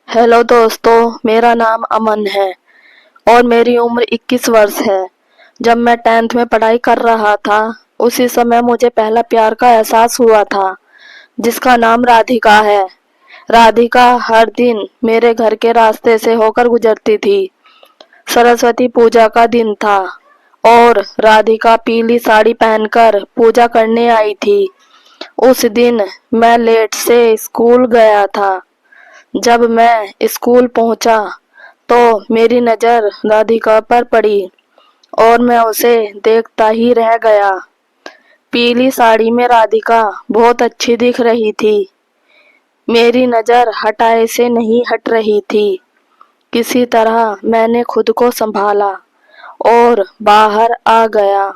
Hello दोस्तों, मेरा नाम अमन है और मेरी उम्र 21 वर्ष है। जब मैं 10th में पढ़ाई कर रहा था, उसी समय मुझे पहला प्यार का एहसास हुआ था, जिसका नाम राधिका है। राधिका हर दिन मेरे घर के रास्ते से होकर गुजरती थी। सरस्वती पूजा का दिन था और राधिका पीली साड़ी पहनकर पूजा करने आई थी। उस दिन मैं लेट से स्कूल गया था। जब मैं स्कूल पहुंचा तो मेरी नज़र राधिका पर पड़ी और मैं उसे देखता ही रह गया। पीली साड़ी में राधिका बहुत अच्छी दिख रही थी। मेरी नज़र हटाए से नहीं हट रही थी। किसी तरह मैंने खुद को संभाला और बाहर आ गया,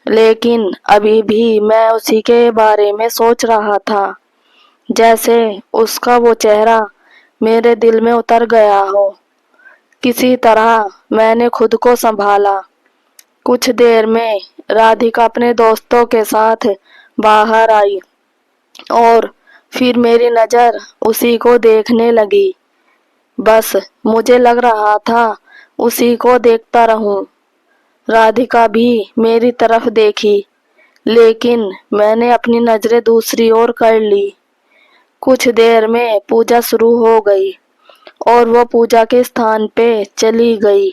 लेकिन अभी भी मैं उसी के बारे में सोच रहा था, जैसे उसका वो चेहरा मेरे दिल में उतर गया हो। किसी तरह मैंने खुद को संभाला। कुछ देर में राधिका अपने दोस्तों के साथ बाहर आई और फिर मेरी नज़र उसी को देखने लगी। बस मुझे लग रहा था उसी को देखता रहूं। राधिका भी मेरी तरफ देखी, लेकिन मैंने अपनी नजरें दूसरी ओर कर ली। कुछ देर में पूजा शुरू हो गई और वो पूजा के स्थान पे चली गई।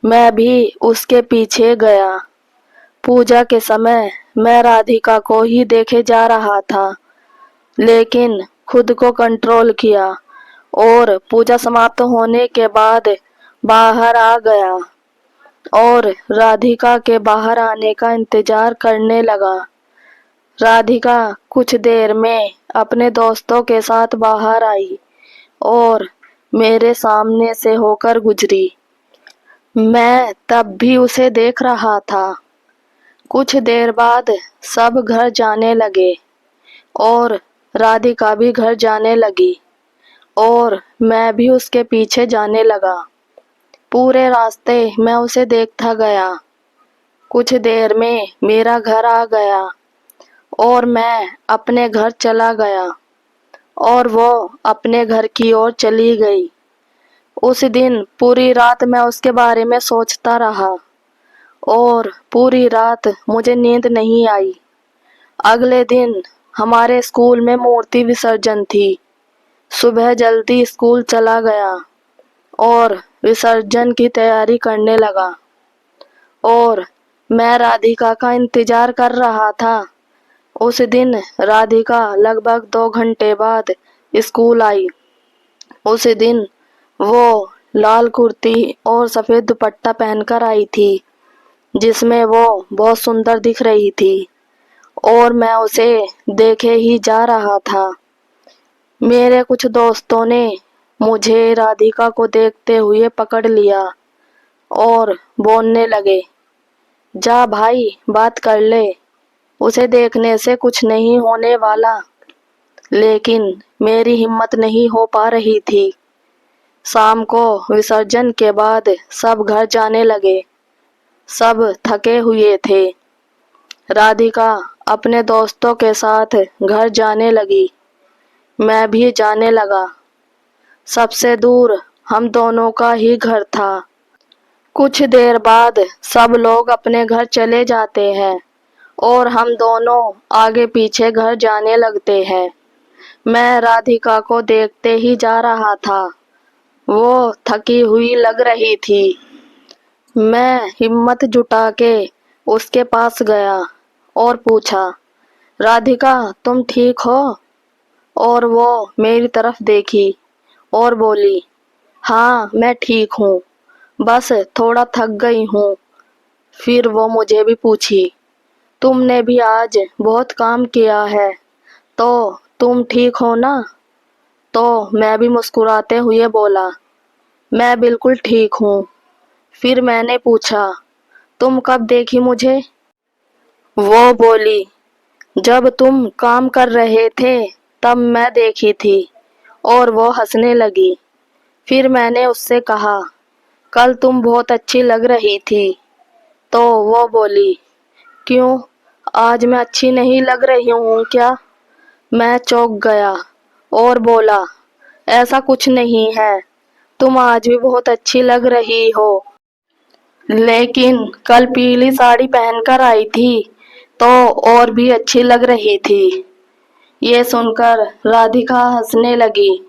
मैं भी उसके पीछे गया। पूजा के समय मैं राधिका को ही देखे जा रहा था, लेकिन खुद को कंट्रोल किया और पूजा समाप्त होने के बाद बाहर आ गया और राधिका के बाहर आने का इंतजार करने लगा। राधिका कुछ देर में अपने दोस्तों के साथ बाहर आई और मेरे सामने से होकर गुजरी। मैं तब भी उसे देख रहा था। कुछ देर बाद सब घर जाने लगे और राधिका भी घर जाने लगी और मैं भी उसके पीछे जाने लगा। पूरे रास्ते मैं उसे देखता गया। कुछ देर में मेरा घर आ गया और मैं अपने घर चला गया और वो अपने घर की ओर चली गई। उस दिन पूरी रात मैं उसके बारे में सोचता रहा और पूरी रात मुझे नींद नहीं आई। अगले दिन हमारे स्कूल में मूर्ति विसर्जन थी। सुबह जल्दी स्कूल चला गया और विसर्जन की तैयारी करने लगा और मैं राधिका का इंतजार कर रहा था। उस दिन राधिका लगभग 2 घंटे बाद स्कूल आई। उस दिन वो लाल कुर्ती और सफेद दुपट्टा पहनकर आई थी, जिसमें वो बहुत सुंदर दिख रही थी और मैं उसे देखे ही जा रहा था। मेरे कुछ दोस्तों ने मुझे राधिका को देखते हुए पकड़ लिया और बोलने लगे, जा भाई, बात कर ले, उसे देखने से कुछ नहीं होने वाला। लेकिन मेरी हिम्मत नहीं हो पा रही थी। शाम को विसर्जन के बाद सब घर जाने लगे। सब थके हुए थे। राधिका अपने दोस्तों के साथ घर जाने लगी। मैं भी जाने लगा। सबसे दूर हम दोनों का ही घर था। कुछ देर बाद सब लोग अपने घर चले जाते हैं और हम दोनों आगे पीछे घर जाने लगते हैं। मैं राधिका को देखते ही जा रहा था। वो थकी हुई लग रही थी। मैं हिम्मत जुटा के उसके पास गया और पूछा, राधिका, तुम ठीक हो? और वो मेरी तरफ देखी और बोली, हाँ, मैं ठीक हूँ, बस थोड़ा थक गई हूँ। फिर वो मुझे भी पूछी, तुमने भी आज बहुत काम किया है, तो तुम ठीक हो ना? तो मैं भी मुस्कुराते हुए बोला, मैं बिल्कुल ठीक हूँ। फिर मैंने पूछा, तुम कब देखी मुझे? वो बोली, जब तुम काम कर रहे थे तब मैं देखी थी। और वो हंसने लगी। फिर मैंने उससे कहा, कल तुम बहुत अच्छी लग रही थी। तो वो बोली, क्यों, आज मैं अच्छी नहीं लग रही हूँ क्या? मैं चौंक गया और बोला, ऐसा कुछ नहीं है, तुम आज भी बहुत अच्छी लग रही हो। लेकिन कल पीली साड़ी पहनकर आई थी तो और भी अच्छी लग रही थी। ये सुनकर राधिका हंसने लगी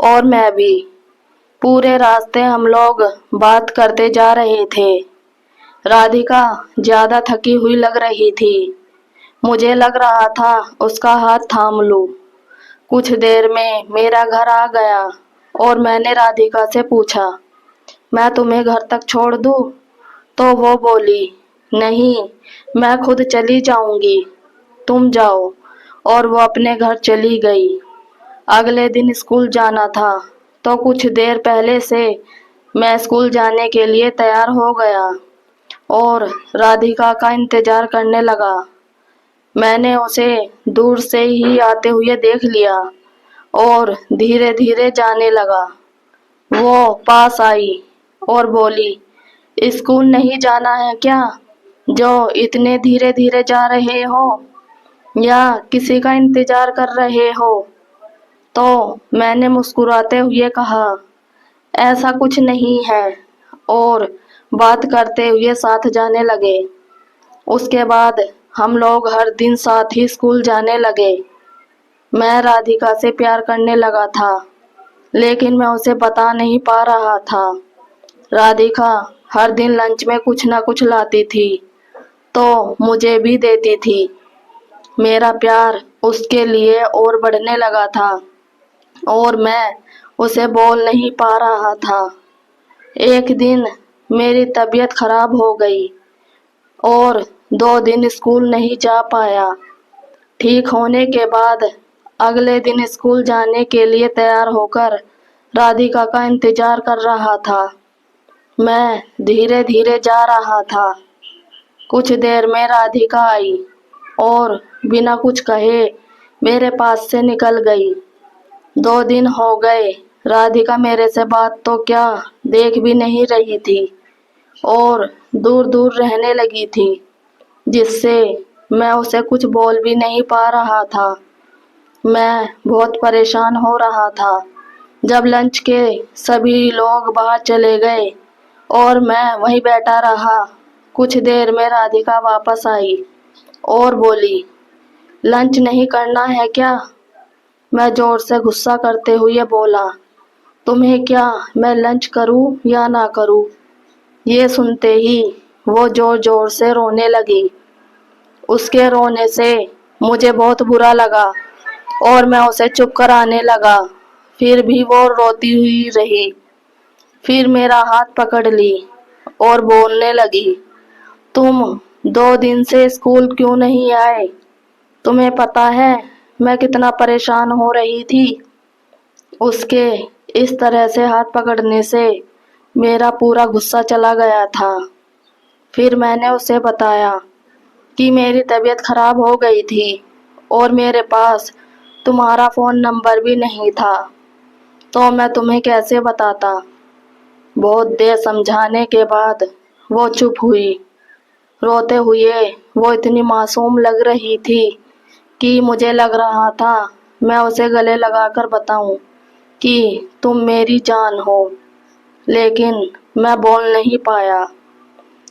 और मैं भी। पूरे रास्ते हम लोग बात करते जा रहे थे। राधिका ज्यादा थकी हुई लग रही थी। मुझे लग रहा था उसका हाथ थाम लूं। कुछ देर में मेरा घर आ गया और मैंने राधिका से पूछा, मैं तुम्हें घर तक छोड़ दूं? तो वो बोली, नहीं, मैं खुद चली जाऊंगी, तुम जाओ। और वो अपने घर चली गई। अगले दिन स्कूल जाना था तो कुछ देर पहले से मैं स्कूल जाने के लिए तैयार हो गया और राधिका का इंतजार करने लगा। मैंने उसे दूर से ही आते हुए देख लिया और धीरे धीरे जाने लगा। वो पास आई और बोली, स्कूल नहीं जाना है क्या, जो इतने धीरे धीरे जा रहे हो, या किसी का इंतजार कर रहे हो? तो मैंने मुस्कुराते हुए कहा, ऐसा कुछ नहीं है, और बात करते हुए साथ जाने लगे। उसके बाद हम लोग हर दिन साथ ही स्कूल जाने लगे। मैं राधिका से प्यार करने लगा था, लेकिन मैं उसे बता नहीं पा रहा था। राधिका हर दिन लंच में कुछ ना कुछ लाती थी तो मुझे भी देती थी। मेरा प्यार उसके लिए और बढ़ने लगा था और मैं उसे बोल नहीं पा रहा था। एक दिन मेरी तबीयत खराब हो गई और 2 दिन स्कूल नहीं जा पाया। ठीक होने के बाद अगले दिन स्कूल जाने के लिए तैयार होकर राधिका का इंतजार कर रहा था। मैं धीरे धीरे जा रहा था। कुछ देर में राधिका आई और बिना कुछ कहे मेरे पास से निकल गई। 2 दिन हो गए, राधिका मेरे से बात तो क्या, देख भी नहीं रही थी और दूर दूर रहने लगी थी, जिससे मैं उसे कुछ बोल भी नहीं पा रहा था। मैं बहुत परेशान हो रहा था। जब लंच के सभी लोग बाहर चले गए और मैं वहीं बैठा रहा, कुछ देर में राधिका वापस आई और बोली, लंच नहीं करना है क्या? मैं जोर से गुस्सा करते हुए बोला, तुम्हें क्या मैं लंच करूं या ना करूं? ये सुनते ही वो जोर जोर से रोने लगी। उसके रोने से मुझे बहुत बुरा लगा और मैं उसे चुप कराने लगा। फिर भी वो रोती हुई रही। फिर मेरा हाथ पकड़ ली और बोलने लगी, तुम 2 दिन से स्कूल क्यों नहीं आए? तुम्हें पता है मैं कितना परेशान हो रही थी? उसके इस तरह से हाथ पकड़ने से मेरा पूरा गुस्सा चला गया था। फिर मैंने उसे बताया कि मेरी तबीयत खराब हो गई थी और मेरे पास तुम्हारा फोन नंबर भी नहीं था, तो मैं तुम्हें कैसे बताता। बहुत देर समझाने के बाद वो चुप हुई। रोते हुए वो इतनी मासूम लग रही थी कि मुझे लग रहा था मैं उसे गले लगाकर बताऊं कि तुम मेरी जान हो, लेकिन मैं बोल नहीं पाया।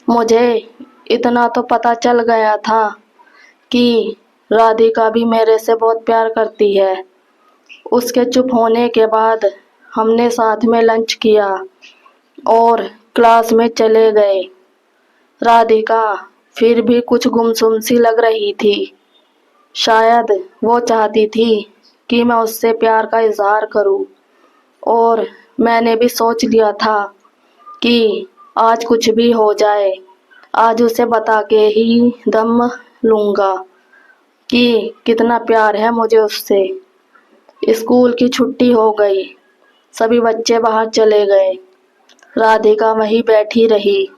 मुझे इतना तो पता चल गया था कि राधिका भी मेरे से बहुत प्यार करती है। उसके चुप होने के बाद हमने साथ में लंच किया और क्लास में चले गए। राधिका फिर भी कुछ गुमसुम सी लग रही थी। शायद वो चाहती थी कि मैं उससे प्यार का इजहार करूं, और मैंने भी सोच लिया था कि आज कुछ भी हो जाए, आज उसे बता के ही दम लूंगा कि कितना प्यार है मुझे उससे। स्कूल की छुट्टी हो गई। सभी बच्चे बाहर चले गए। राधिका वहीं बैठी रही।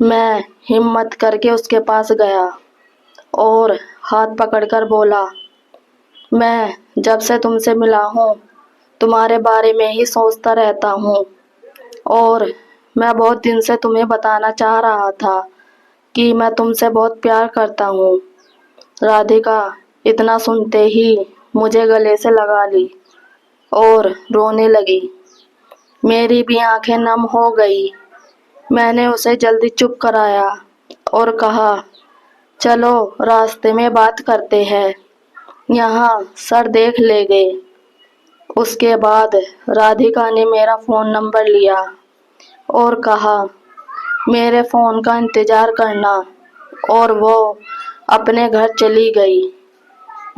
मैं हिम्मत करके उसके पास गया और हाथ पकड़कर बोला, मैं जब से तुमसे मिला हूँ तुम्हारे बारे में ही सोचता रहता हूँ, और मैं बहुत दिन से तुम्हें बताना चाह रहा था कि मैं तुमसे बहुत प्यार करता हूँ। राधिका इतना सुनते ही मुझे गले से लगा ली और रोने लगी। मेरी भी आंखें नम हो गई। मैंने उसे जल्दी चुप कराया और कहा, चलो रास्ते में बात करते हैं, यहाँ सर देख लेंगे। उसके बाद राधिका ने मेरा फ़ोन नंबर लिया और कहा, मेरे फ़ोन का इंतज़ार करना, और वो अपने घर चली गई।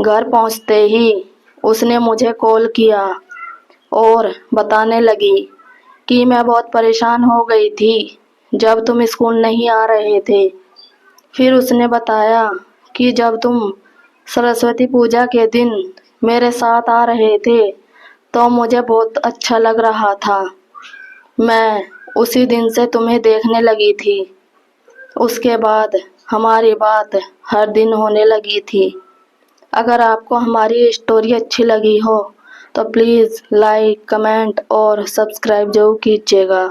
घर पहुंचते ही उसने मुझे कॉल किया और बताने लगी कि मैं बहुत परेशान हो गई थी जब तुम स्कूल नहीं आ रहे थे। फिर उसने बताया कि जब तुम सरस्वती पूजा के दिन मेरे साथ आ रहे थे तो मुझे बहुत अच्छा लग रहा था। मैं उसी दिन से तुम्हें देखने लगी थी। उसके बाद हमारी बात हर दिन होने लगी थी। अगर आपको हमारी स्टोरी अच्छी लगी हो तो प्लीज़ लाइक, कमेंट और सब्सक्राइब ज़रूर कीजिएगा।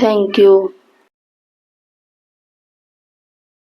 Thank you.